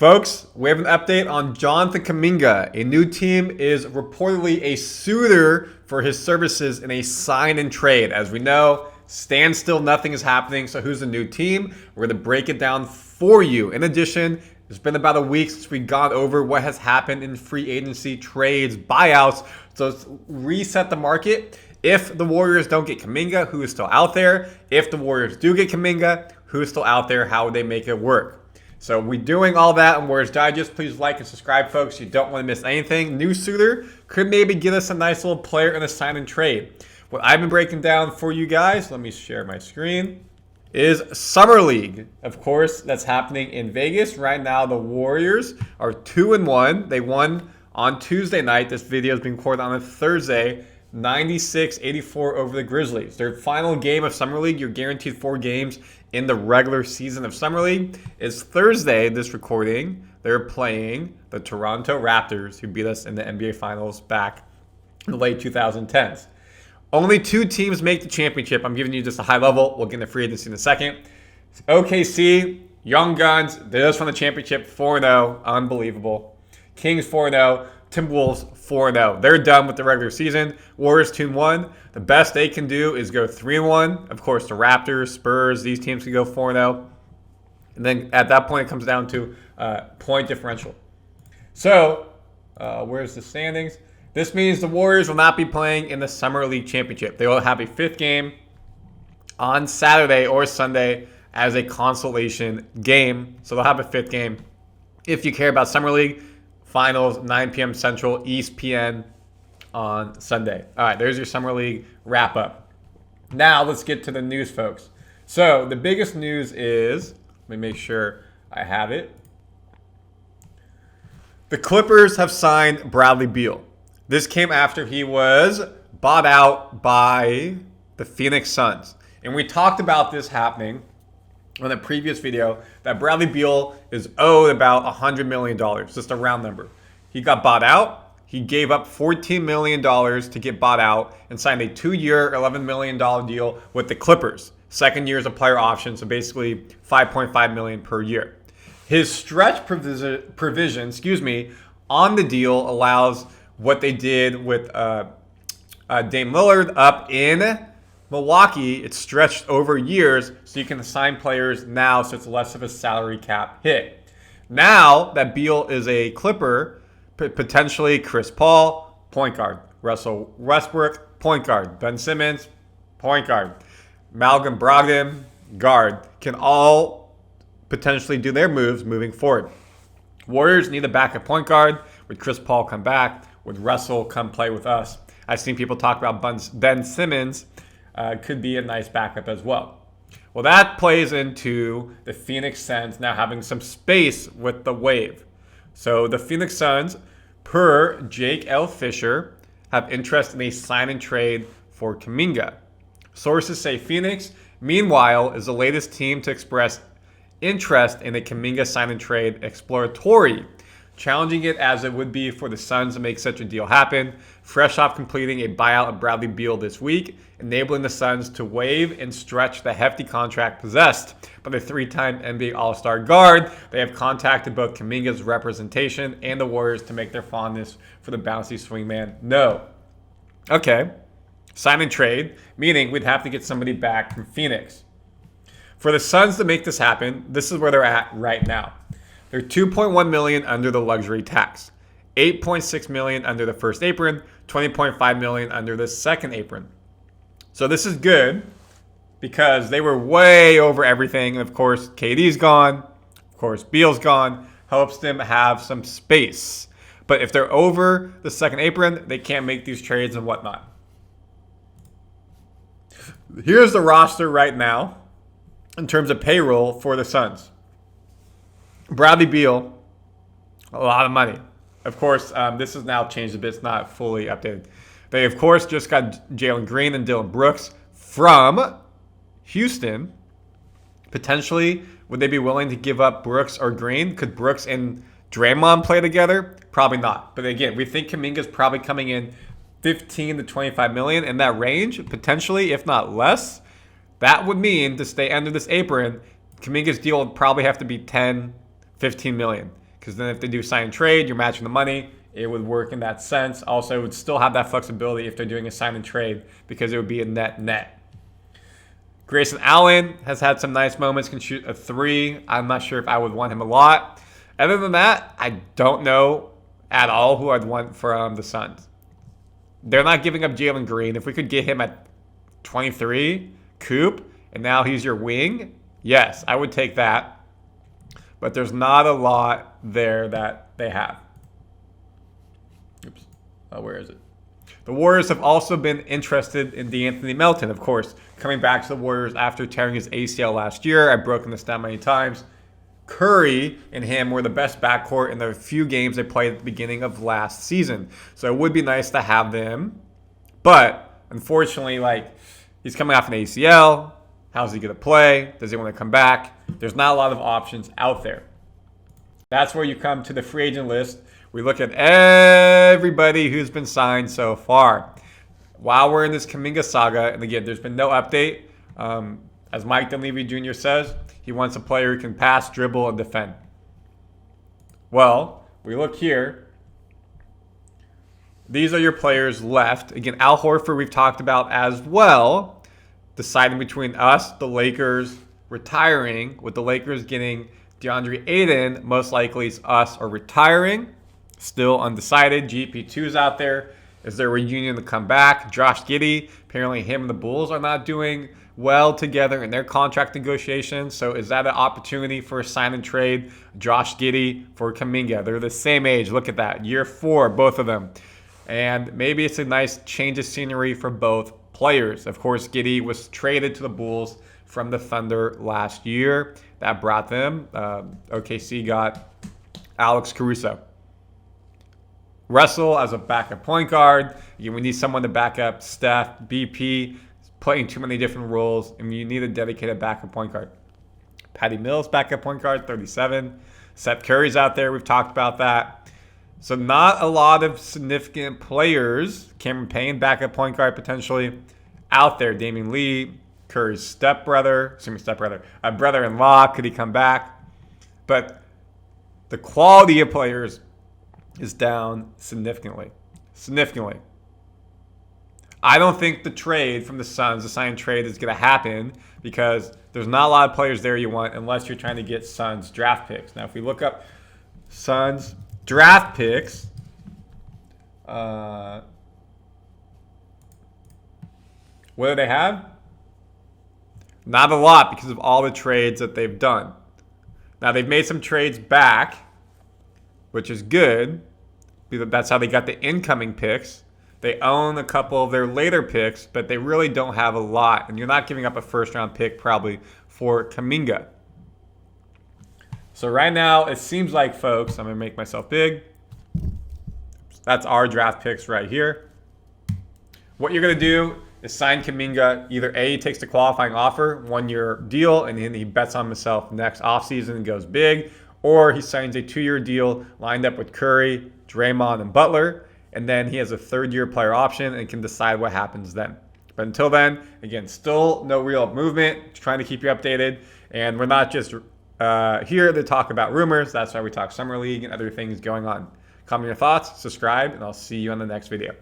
Folks, we have an update on Jonatham Kuminga. A new team is reportedly a suitor for his services in a sign and trade. As we know, standstill, nothing is happening. So who's the new team? We're going to break it down for you. In addition, it's been about a week since we've gone over what has happened in free agency, trades, buyouts. So let's reset the market. If the Warriors don't get Kaminga, who is still out there? If the Warriors do get Kaminga, who is still out there? How would they make it work? So we're doing all that on Warriors Digest. Please like and subscribe, folks. You don't want to miss anything. New suitor could maybe get us a nice little player in a sign and trade. What I've been breaking down for you guys, let me share my screen, is Summer League. Of course, that's happening in Vegas. Right now, the Warriors are 2-1. They won on Tuesday night. This video is being recorded on a Thursday. 96-84 over the Grizzlies. Their final game of Summer League, you're guaranteed 4 games in the regular season of Summer League, is Thursday, this recording. They're playing the Toronto Raptors, who beat us in the NBA Finals back in the late 2010s. Only 2 teams make the championship. I'm giving you just a high level. We'll get into free agency in a second. OKC, Young Guns, they just won the championship 4-0. Unbelievable. Kings 4-0. Timberwolves 4-0. They're done with the regular season. Warriors 2-1. The best they can do is go 3-1. Of course, the Raptors, Spurs, these teams can go 4-0. And then at that point, it comes down to point differential. So, where's the standings? This means the Warriors will not be playing in the Summer League Championship. They will have a 5th game on Saturday or Sunday as a consolation game. So they'll have a 5th game. If you care about Summer League, Finals, 9 p.m. Central, ESPN on Sunday. All right, there's your Summer League wrap up. Now let's get to the news, folks. So the biggest news is, let me make sure I have it. The Clippers have signed Bradley Beal. This came after he was bought out by the Phoenix Suns. And we talked about this happening on the previous video, that Bradley Beal is owed about $100 million, just a round number. He got bought out. He gave up $14 million to get bought out and signed a 2-year, $11 million deal with the Clippers. Second year is a player option, so basically $5.5 million per year. His stretch provision, on the deal allows what they did with Dame Lillard up in Milwaukee. It's stretched over years, so you can assign players now, so it's less of a salary cap hit. Now that Beal is a Clipper, potentially Chris Paul, point guard. Russell Westbrook, point guard. Ben Simmons, point guard. Malcolm Brogdon, guard. Can all potentially do their moves moving forward. Warriors need a backup point guard. Would Chris Paul come back? Would Russell come play with us? I've seen people talk about Ben Simmons. Could be a nice backup as well. Well, that plays into the Phoenix Suns now having some space with the wave. So the Phoenix Suns, per Jake L. Fisher, have interest in a sign and trade for Kaminga. Sources say Phoenix, meanwhile, is the latest team to express interest in a Kaminga sign and trade exploratory, challenging it as it would be for the Suns to make such a deal happen, fresh off completing a buyout of Bradley Beal this week, enabling the Suns to waive and stretch the hefty contract possessed by the 3-time NBA All-Star guard. They have contacted both Kaminga's representation and the Warriors to make their fondness for the bouncy swingman known. Okay, sign and trade, meaning we'd have to get somebody back from Phoenix. For the Suns to make this happen, this is where they're at right now. They're $2.1 million under the luxury tax, $8.6 million under the first apron, $20.5 million under the second apron. So this is good because they were way over everything. And of course, KD's gone. Of course, Beal's gone. Helps them have some space. But if they're over the second apron, they can't make these trades and whatnot. Here's the roster right now in terms of payroll for the Suns. Bradley Beal, a lot of money. Of course, this has now changed a bit. It's not fully updated. They, of course, just got Jalen Green and Dylan Brooks from Houston. Potentially, would they be willing to give up Brooks or Green? Could Brooks and Draymond play together? Probably not. But again, we think Kaminga's probably coming in 15 to 25 million in that range, potentially, if not less. That would mean to stay under this apron, Kaminga's deal would probably have to be 10, 15 million. because then if they do sign and trade, you're matching the money. It would work in that sense. Also, it would still have that flexibility if they're doing a sign and trade because it would be a net. Grayson Allen has had some nice moments, can shoot a 3. I'm not sure if I would want him a lot. Other than that, I don't know at all who I'd want from the Suns. They're not giving up Jalen Green. If we could get him at 23, Coop, and now he's your wing, yes, I would take that. But there's not a lot there that they have. Oops. Oh, where is it? The Warriors have also been interested in DeAnthony Melton, of course, coming back to the Warriors after tearing his ACL last year. I've broken this down many times. Curry and him were the best backcourt in the few games they played at the beginning of last season. So it would be nice to have them. But unfortunately, he's coming off an ACL. How's he going to play? Does he want to come back? There's not a lot of options out there. That's where you come to the free agent list. We look at everybody who's been signed so far. While we're in this Kaminga saga, and again, there's been no update. As Mike Dunleavy Jr. says, he wants a player who can pass, dribble, and defend. Well, we look here. These are your players left. Again, Al Horford we've talked about as well. Deciding between us, the Lakers, retiring, with the Lakers getting DeAndre Ayton, most likely it's us or retiring. Still undecided. GP2 is out there. Is there a reunion to come back? Josh Giddey, apparently him and the Bulls are not doing well together in their contract negotiations. So is that an opportunity for a sign and trade? Josh Giddey for Kaminga. They're the same age. Look at that. Year 4, both of them. And maybe it's a nice change of scenery for both players. Of course, Giddey was traded to the Bulls from the Thunder last year. That brought them. OKC got Alex Caruso. Russell as a backup point guard. We need someone to back up Steph. BP playing too many different roles, and you need a dedicated backup point guard. Patty Mills, backup point guard, 37. Seth Curry's out there. We've talked about that. So not a lot of significant players. Cameron Payne, backup point guard potentially out there. Damian Lee, Curry's brother-in-law. Could he come back? But the quality of players is down significantly. I don't think the trade from the Suns, the sign trade, is going to happen because there's not a lot of players there you want unless you're trying to get Suns draft picks. Now, if we look up Suns draft picks, what do they have? Not a lot because of all the trades that they've done. Now, they've made some trades back, which is good. That's how they got the incoming picks. They own a couple of their later picks, but they really don't have a lot. And you're not giving up a first-round pick probably for Kaminga. So right now, it seems like, folks, I'm going to make myself big. That's our draft picks right here. What you're going to do is sign Kaminga. Either A, he takes the qualifying offer, 1-year deal, and then he bets on himself next offseason and goes big. Or he signs a 2-year deal lined up with Curry, Draymond, and Butler. And then he has a 3rd-year player option and can decide what happens then. But until then, again, still no real movement. Just trying to keep you updated. And we're not just here to talk about rumors. That's why we talk Summer League and other things going on. Comment your thoughts, subscribe, and I'll see you on the next video.